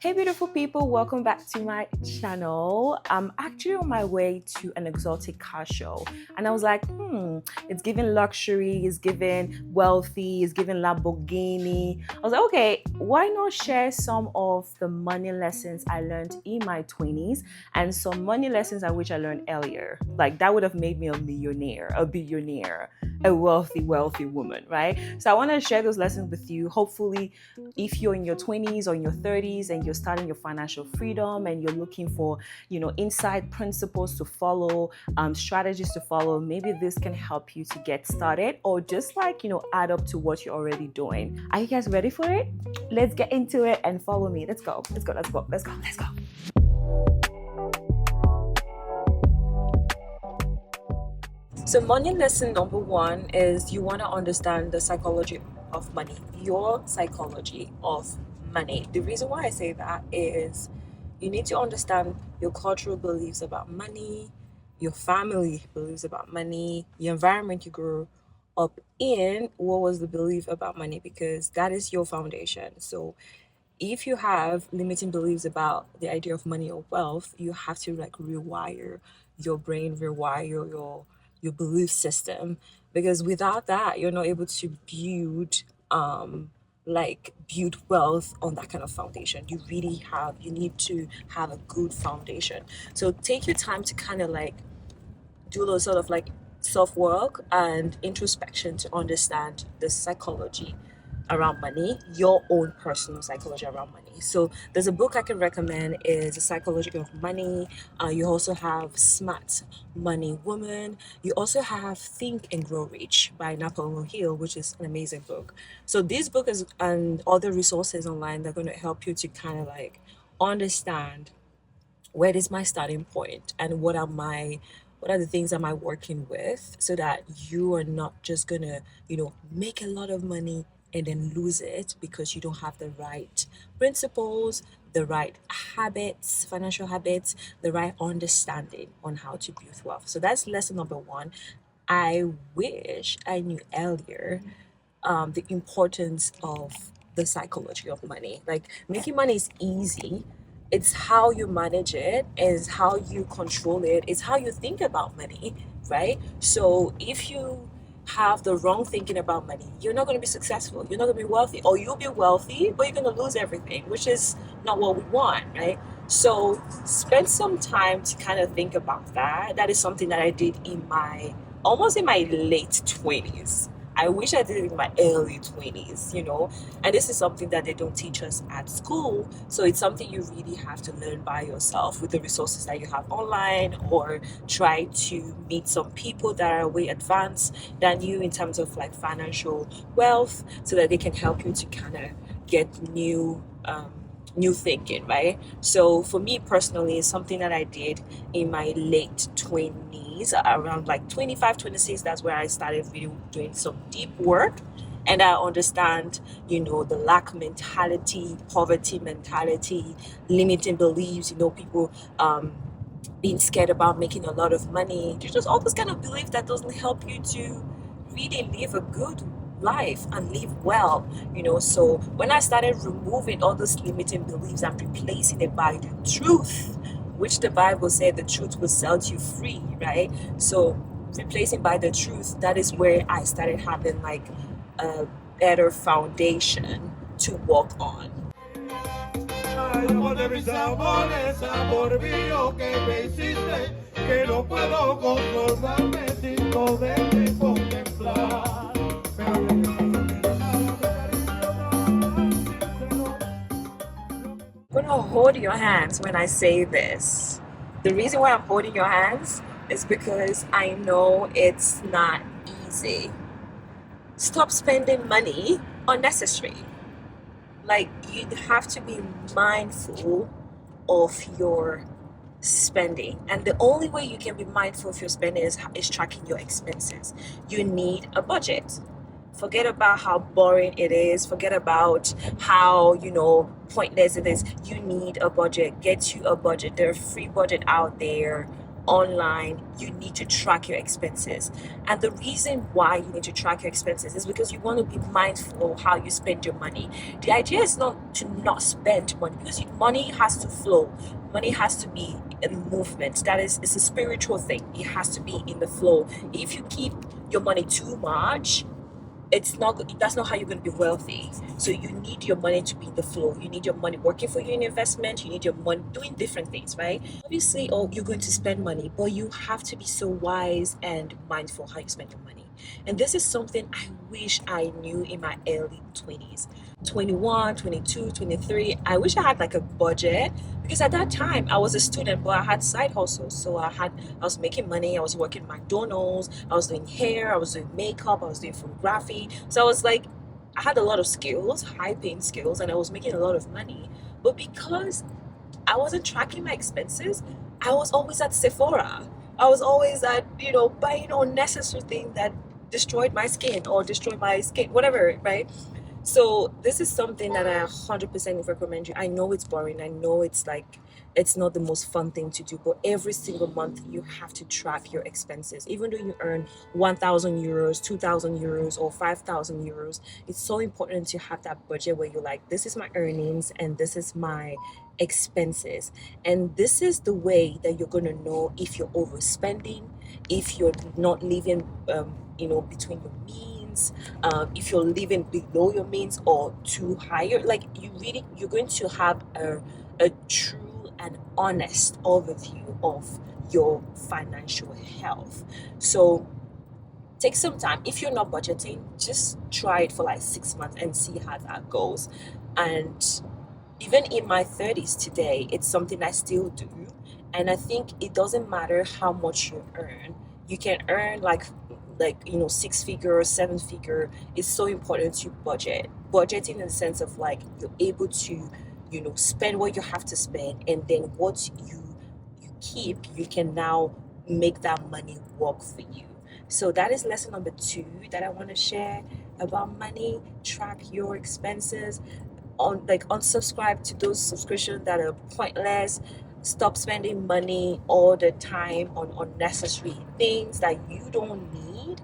Hey beautiful people, welcome back to my channel. I'm actually on my way to an exotic car show and I was like, it's giving luxury, it's giving wealthy, it's giving Lamborghini. I was like, okay, why not share some of the money lessons I learned in my 20s and some money lessons I wish I learned earlier. Like that would have made me a millionaire, a billionaire, a wealthy woman, right? So I want to share those lessons with you. Hopefully if you're in your 20s or in your 30s and you're starting your financial freedom and you're looking for inside principles to follow, strategies to follow, maybe this can help you to get started or just add up to what you're already doing. Are you guys ready for it? Let's get into it and follow me. Let's go. So money lesson number one is you want to understand the psychology of money, your psychology of money. The reason why I say that is you need to understand your cultural beliefs about money, your family beliefs about money, your environment you grew up in, what was the belief about money, because that is your foundation. So if you have limiting beliefs about the idea of money or wealth, you have to rewire your brain, rewire your belief system, because without that, you're not able to build wealth on that kind of foundation. You need to have a good foundation. So take your time to kind of do a little sort of self work and introspection to understand the psychology around money, your own personal psychology around money. So there's a book I can recommend is The Psychology of Money. You also have Smart Money Woman. You also have Think and Grow Rich by Napoleon Hill, which is an amazing book. So this book is and other resources online that are going to help you to kind of understand where is my starting point and what are the things am I working with, so that you are not just gonna make a lot of money and then lose it because you don't have the right principles, the right habits, financial habits, the right understanding on how to build wealth. So that's lesson number one. I wish I knew earlier the importance of the psychology of money. Like making money is easy. It's how you manage it, is how you control it, it's how you think about money, right? So if you have the wrong thinking about money, you're not going to be successful. You're not going to be wealthy, or you'll be wealthy, but you're going to lose everything, which is not what we want, right? So spend some time to kind of think about that. That is something that I did in my almost in my late 20s. I wish I did it in my early 20s, and this is something that they don't teach us at school. So it's something you really have to learn by yourself with the resources that you have online, or try to meet some people that are way advanced than you in terms of financial wealth, so that they can help you to kind of get new thinking, right? So for me personally, it's something that I did in my late 20s, around 25, 26. That's where I started really doing some deep work. And I understand, the lack mentality, poverty mentality, limiting beliefs, people being scared about making a lot of money. There's just all this kind of belief that doesn't help you to really live a good life and live well. So when I started removing all those limiting beliefs and replacing it by the truth, which the Bible said the truth will set you free, right? So replacing by the truth, that is where I started having a better foundation to walk on. Ay, amor de mis amores, amor mío que me hiciste, que no puedo conformarme sin poderte contemplar. I'm gonna hold your hands when I say this. The reason why I'm holding your hands is because I know it's not easy. Stop spending money unnecessary. You have to be mindful of your spending, and the only way you can be mindful of your spending is tracking your expenses. You need a budget. Forget about how boring it is. Forget about how pointless it is. You need a budget. Get you a budget. There's free budget out there online, you need to track your expenses. And the reason why you need to track your expenses is because you want to be mindful of how you spend your money. The idea is not to not spend money, because money has to flow. Money has to be in movement. That is, it's a spiritual thing. It has to be in the flow. If you keep your money too much, it's not that's not how you're going to be wealthy. So you need your money to be in the flow. You need your money working for you in investment. You need your money doing different things, right? Obviously, oh, you're going to spend money, but you have to be so wise and mindful how you spend your money. And this is something I wish I knew in my early 20s. 21, 22, 23. I wish I had like a budget, because at that time I was a student, but I had side hustles. So I was making money. I was working McDonald's. I was doing hair. I was doing makeup. I was doing photography. So I was like, I had a lot of skills, high paying skills, and I was making a lot of money. But because I wasn't tracking my expenses, I was always at Sephora. I was always at, buying unnecessary things that destroyed my skin or destroyed my skin, whatever, right? So this is something that I 100% recommend you. I know it's boring. I know it's like it's not the most fun thing to do, but every single month you have to track your expenses. Even though you earn 1,000 euros, 2,000 euros, or 5,000 euros, it's so important to have that budget where you're like, this is my earnings and this is my expenses. And this is the way that you're going to know if you're overspending, if you're not living, between your means, if you're living below your means or too higher. Like you're going to have a true and honest overview of your financial health. So take some time. If you're not budgeting, just try it for like 6 months and see how that goes. And even in my 30s today, it's something I still do. And I think it doesn't matter how much you earn. You can earn like 6 figure, 7 figure. It's so important to budgeting in the sense of like you're able to spend what you have to spend, and then what you keep, you can now make that money work for you. So that is lesson number 2 that I want to share about money. Track your expenses. Unsubscribe to those subscriptions that are pointless. Stop spending money all the time on unnecessary things that you don't need,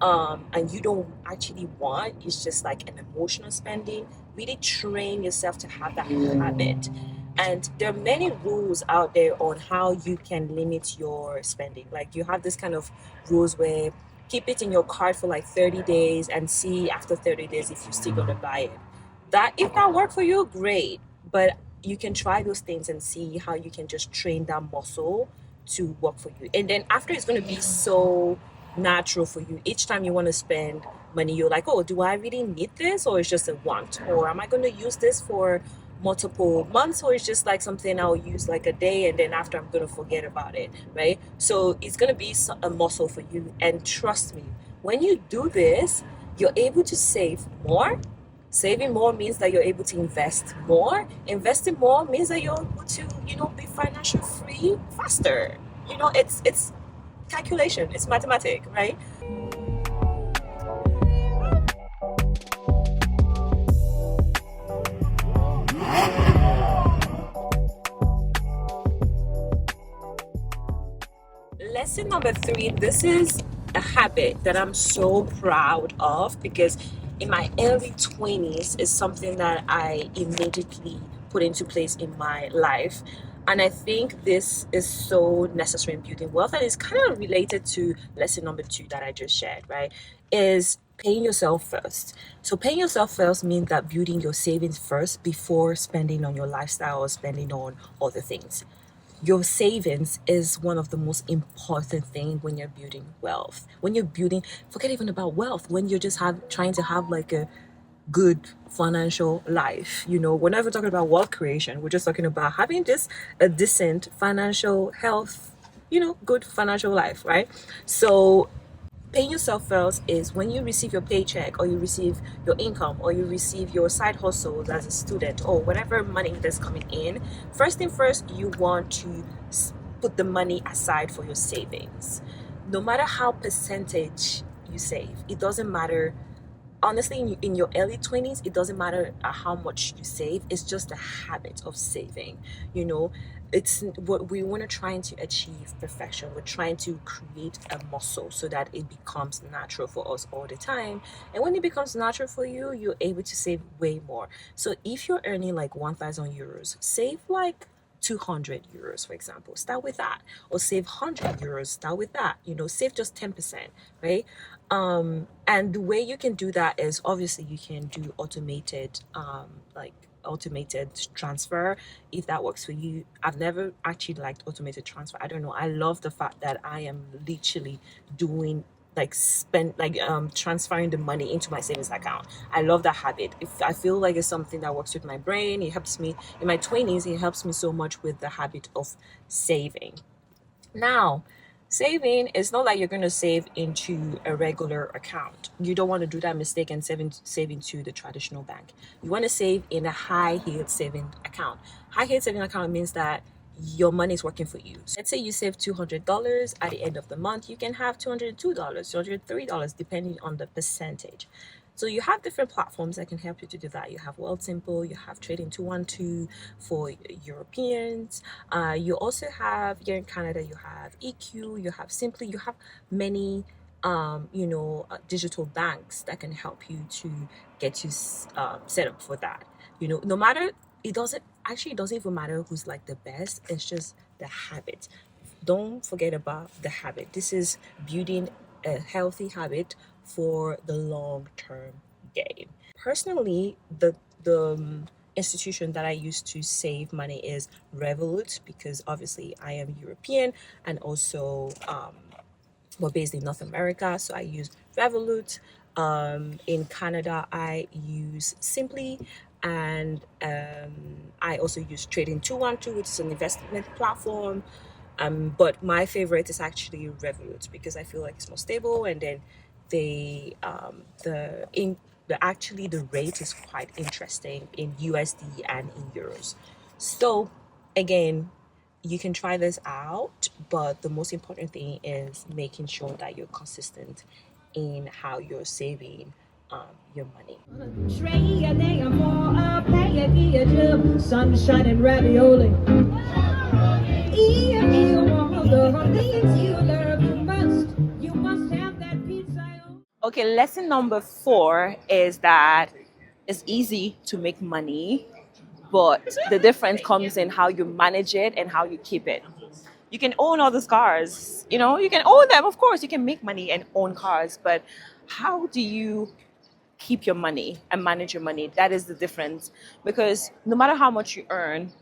and you don't actually want. It's just like an emotional spending. Really train yourself to have that habit. And there are many rules out there on how you can limit your spending. Like you have this kind of rules where keep it in your cart for like 30 days and see after 30 days if you're still going to buy it. That if that worked for you, great. But you can try those things and see how you can just train that muscle to work for you. And then after, it's going to be so natural for you. Each time you want to spend money, you're like, oh, do I really need this, or it's just a want, or am I going to use this for multiple months, or it's just like something I'll use like a day and then after I'm going to forget about it, right? So it's going to be a muscle for you. And trust me, when you do this, you're able to save more. Saving more means that you're able to invest more. Investing more means that you're able to, be financial free faster. It's calculation, it's mathematics, right? Lesson number 3, this is a habit that I'm so proud of, because in my early 20s is something that I immediately put into place in my life. And I think this is so necessary in building wealth, and it's kind of related to lesson number 2 that I just shared, right? Is paying yourself first. So paying yourself first means that building your savings first before spending on your lifestyle or spending on other things. Your savings is one of the most important thing when you're building wealth. When you're building, forget even about wealth, when you're just trying to have like a good financial life. We're not even talking about wealth creation. We're just talking about having just a decent financial health, good financial life, right? So paying yourself first is when you receive your paycheck, or you receive your income, or you receive your side hustle as a student, or whatever money that's coming in. First thing first, you want to put the money aside for your savings. No matter how percentage you save, it doesn't matter honestly, in your early 20s, it doesn't matter how much you save. It's just a habit of saving. You know, it's what we want to trying to achieve perfection. We're trying to create a muscle so that it becomes natural for us all the time. And when it becomes natural for you, you're able to save way more. So if you're earning like 1,000 euros, save like 200 euros, for example. Start with that. Or save 100 euros, start with that. Save just 10%, right? And the way you can do that is obviously you can do automated transfer if that works for you. I've never actually liked automated transfer. I don't know. I love the fact that I am literally doing transferring the money into my savings account. I love that habit. If I feel like it's something that works with my brain, it helps me in my 20s. It helps me so much with the habit of saving. Now, saving is not like you're going to save into a regular account. You don't want to do that mistake and save into the traditional bank. You want to save in a high yield saving account. High yield saving account means that your money is working for you. So let's say you save $200 at the end of the month, you can have $202, $203, depending on the percentage. So you have different platforms that can help you to do that. You have Wealthsimple, you have Trading 212 for Europeans. You also have here in Canada, you have EQ, you have Simply, you have many digital banks that can help you to get you set up for that. No matter it doesn't even matter who's like the best. It's just the habit. Don't forget about the habit. This is building a healthy habit for the long term game. Personally, the institution that I use to save money is Revolut, because obviously I am European and also we're based in North America, so I use Revolut. In Canada, I use Simply, and I also use Trading 212, which is an investment platform. But my favorite is actually Revolut because I feel like it's more stable, and then the rate is quite interesting in USD and in euros. So again, you can try this out, but the most important thing is making sure that you're consistent in how you're saving your money. Sunshine and ravioli. Okay, lesson number 4 is that it's easy to make money, but the difference comes in how you manage it and how you keep it. You can own all these cars, you can own them, of course, you can make money and own cars, but how do you keep your money and manage your money? That is the difference, because no matter how much you earn,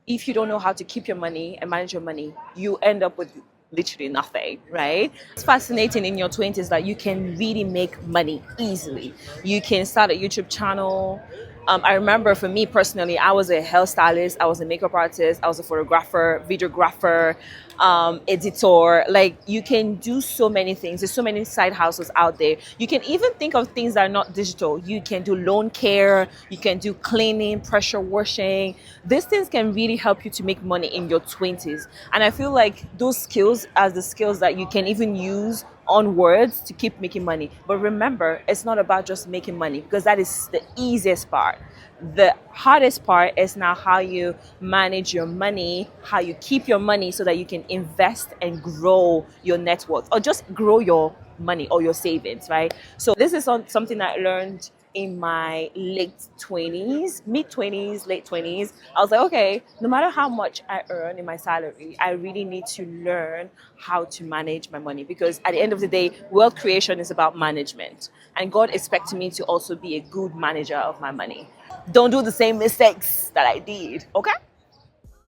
if you don't know how to keep your money and manage your money, you end up with literally nothing, right? It's fascinating in your 20s that you can really make money easily. You can start a YouTube channel. I remember for me personally, I was a hairstylist, I was a makeup artist, I was a photographer, videographer, editor. Like, you can do so many things. There's so many side hustles out there. You can even think of things that are not digital. You can do lawn care, you can do cleaning, pressure washing. These things can really help you to make money in your 20s. And I feel like those skills are the skills that you can even use onwards to keep making money. But remember, it's not about just making money, because that is the easiest part. The hardest part is now how you manage your money, how you keep your money so that you can invest and grow your net worth, or just grow your money or your savings, right? So this is something I learned in my late 20s, mid 20s, late 20s. I was like, okay, no matter how much I earn in my salary, I really need to learn how to manage my money, because at the end of the day, wealth creation is about management, and God expects me to also be a good manager of my money. Don't do the same mistakes that I did, okay?